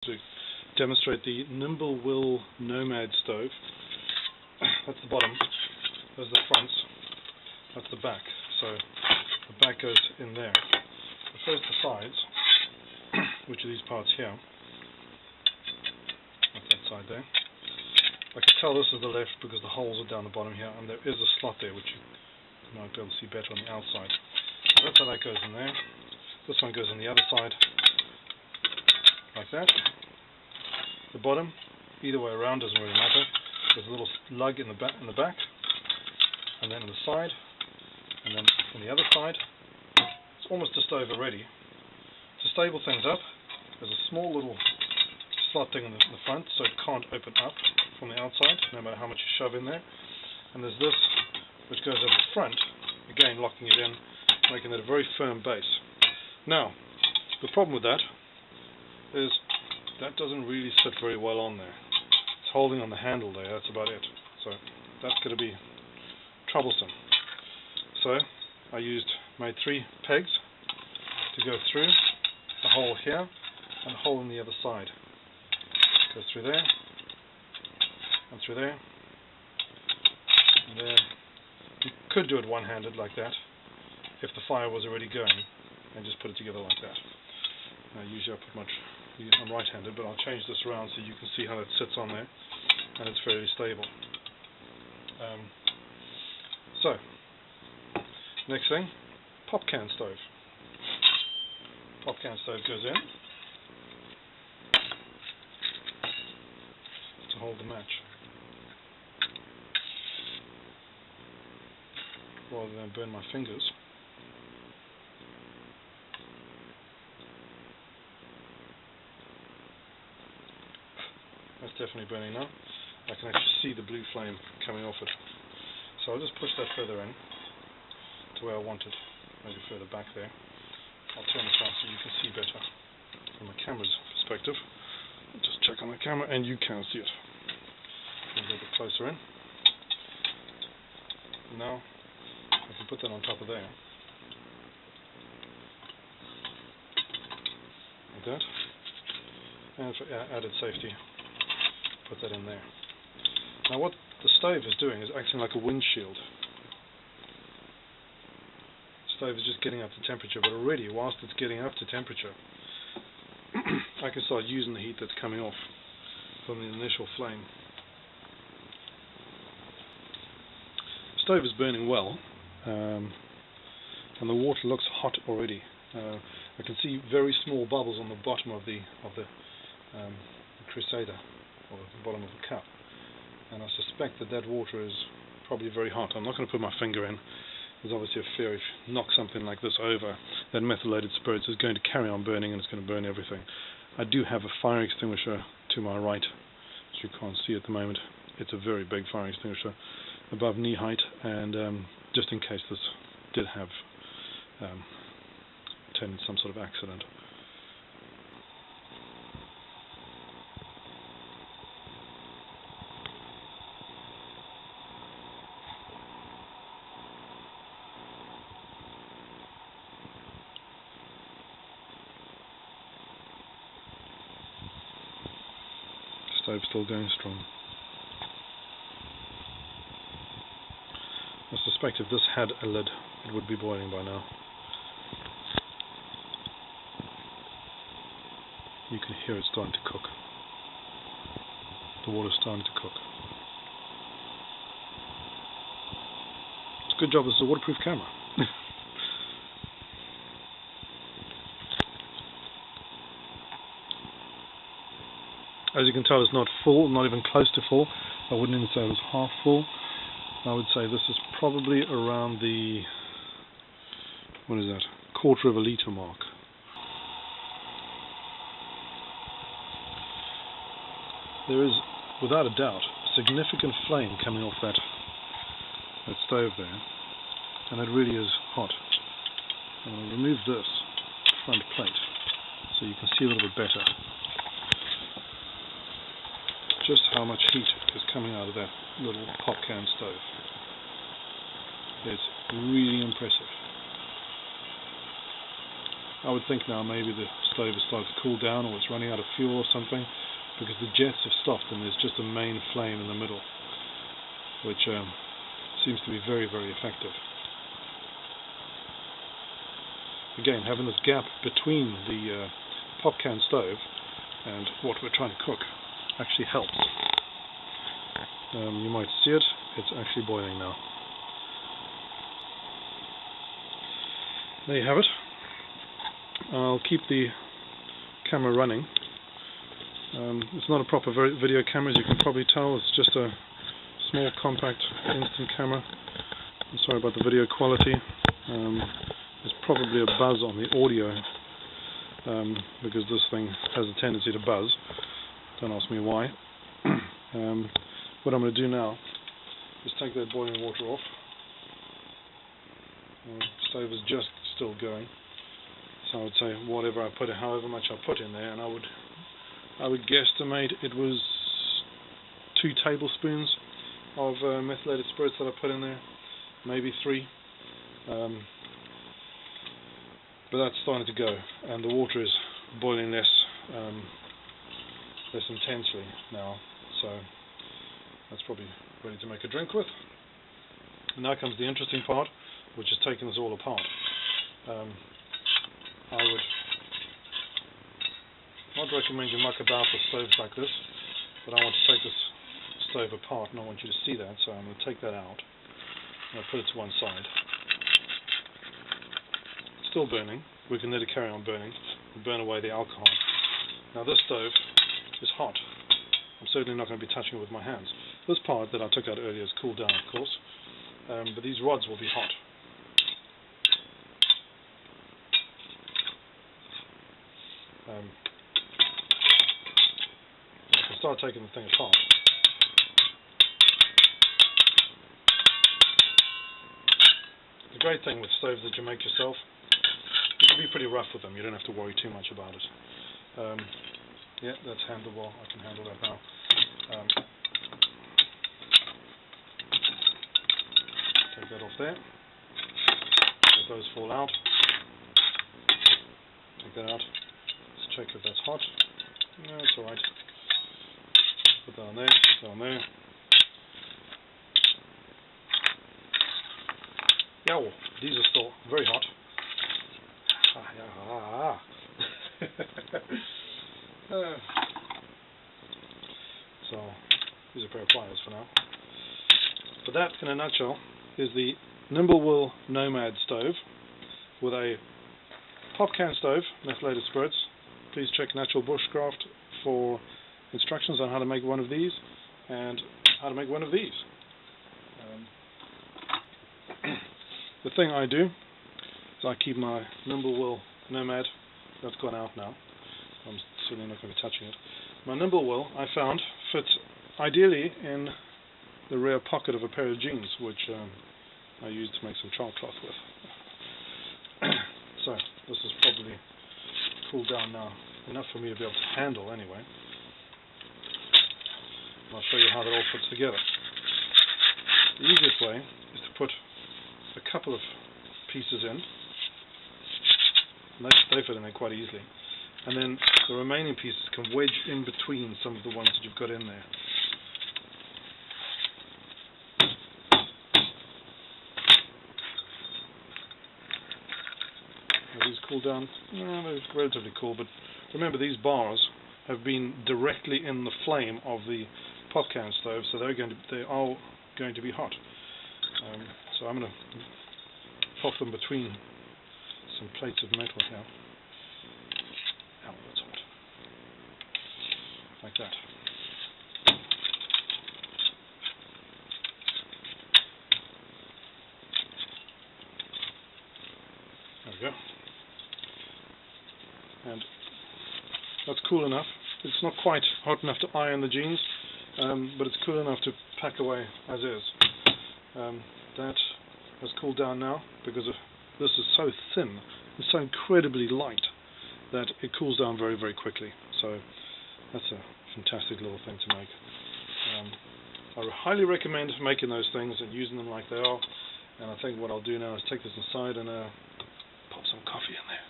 to demonstrate the Nimblewill Nomad stove. That's the bottom, those are the fronts, that's the back. So the back goes in there. But first the sides, which are these parts here. That's that side there. I can tell this is the left because the holes are down the bottom here, and there is a slot there which you might be able to see better on the outside. So that's how that goes in there. This one goes on the other side, like that. The bottom, either way around, doesn't really matter. There's a little lug in the back, and then on the side, and then on the other side. It's almost a stove already. To stable things up, there's a small little slot thing in the front, so it can't open up from the outside, no matter how much you shove in there. And there's this, which goes over the front, again locking it in, making it a very firm base. Now, the problem with that is that doesn't really sit very well on there. It's holding on the handle there, that's about it. So that's going to be troublesome. So I made 3 pegs to go through the hole here and a hole on the other side. Goes through there and through there and there. You could do it one-handed like that if the fire was already going, and just put it together like that. Usually I'm right-handed, but I'll change this around so you can see how it sits on there, and it's fairly stable. So, next thing, pop can stove. Pop can stove goes in to hold the match, rather than burn my fingers. That's definitely burning now. I can actually see the blue flame coming off it. So I'll just push that further in to where I want it, maybe further back there. I'll turn this around so you can see better from the camera's perspective. I'll just check on the camera and you can see it. A little bit closer in. Now I can put that on top of there. Like that. And for added safety, put that in there. Now what the stove is doing is acting like a windshield. The stove is just getting up to temperature, but already whilst it's getting up to temperature, I can start using the heat that's coming off from the initial flame. The stove is burning well, and the water looks hot already. I can see very small bubbles on the bottom of the Crusader, or the bottom of the cup, and I suspect that water is probably very hot. I'm not going to put my finger in. There's obviously a fear if you knock something like this over, that methylated spirits is going to carry on burning and it's going to burn everything. I do have a fire extinguisher to my right, which you can't see at the moment. It's a very big fire extinguisher, above knee height, and just in case this did have turned into some sort of accident. Stove still going strong. I suspect if this had a lid, it would be boiling by now. You can hear it starting to cook. The water's starting to cook. It's a good job this is a waterproof camera. As you can tell, it's not full, not even close to full. I wouldn't even say it was half full. I would say this is probably around the, what is that, quarter of a litre mark. There is, without a doubt, significant flame coming off that stove there, and it really is hot. I'm going to remove this front plate so you can see a little bit better just how much heat is coming out of that little pop can stove. It's really impressive. I would think now maybe the stove has started to cool down or it's running out of fuel or something, because the jets have stopped and there's just a main flame in the middle, which seems to be very, very effective. Again, having this gap between the pop can stove and what we're trying to cook actually helps. You might see it, it's actually boiling now. There you have it. I'll keep the camera running. It's not a proper video camera, as you can probably tell. It's just a small, compact, instant camera. I'm sorry about the video quality. There's probably a buzz on the audio because this thing has a tendency to buzz. Don't ask me why. What I'm going to do now is take that boiling water off. The stove is just still going, so I would say whatever I put, however much I put in there, and I would guesstimate it was 2 tablespoons of methylated spirits that I put in there, maybe 3. But that's starting to go, and the water is boiling less intensely now, so that's probably ready to make a drink with. And now comes the interesting part, which is taking this all apart. I would not recommend you muck about with stoves like this, but I want to take this stove apart and I want you to see that, so I'm going to take that out and I'll put it to one side. It's still burning. We can let it carry on burning and burn away the alcohol. Now this stove is hot. I'm certainly not going to be touching it with my hands. This part that I took out earlier is cooled down, of course, but these rods will be hot. I can start taking the thing apart. The great thing with stoves that you make yourself, you can be pretty rough with them. You don't have to worry too much about it. Yeah, that's handleable. I can handle that now. Take that off there. Let those fall out. Take that out. Let's check if that's hot. No, it's alright. Put that on there. Put that on there. Yeah, well, these are still very hot. So, use a pair of pliers for now. But that, in a nutshell, is the Nimblewill Nomad stove with a pop can stove, methylated spirits. Please check Natural Bushcraft for instructions on how to make one of these and how to make one of these. The thing I do is I keep my Nimblewill Nomad, that's gone out now, I'm certainly not going to be touching it. My Nimblewill, I found, fits ideally in the rear pocket of a pair of jeans, which I used to make some chalk cloth with. So, this is probably cooled down now, enough for me to be able to handle anyway. And I'll show you how that all fits together. The easiest way is to put a couple of pieces in, and they fit in there quite easily, and then the remaining pieces can wedge in between some of the ones that you've got in there. Are these cool down? No, they're relatively cool, but remember these bars have been directly in the flame of the pop can stove, so they are going to be hot. So I'm going to pop them between some plates of metal here. Ow, that's hot. Like that. There we go. And that's cool enough. It's not quite hot enough to iron the jeans, but it's cool enough to pack away as is. That has cooled down now because this is so thin, it's so incredibly light that it cools down very, very quickly. So that's a fantastic little thing to make. I highly recommend making those things and using them like they are. And I think what I'll do now is take this inside and pop some coffee in there.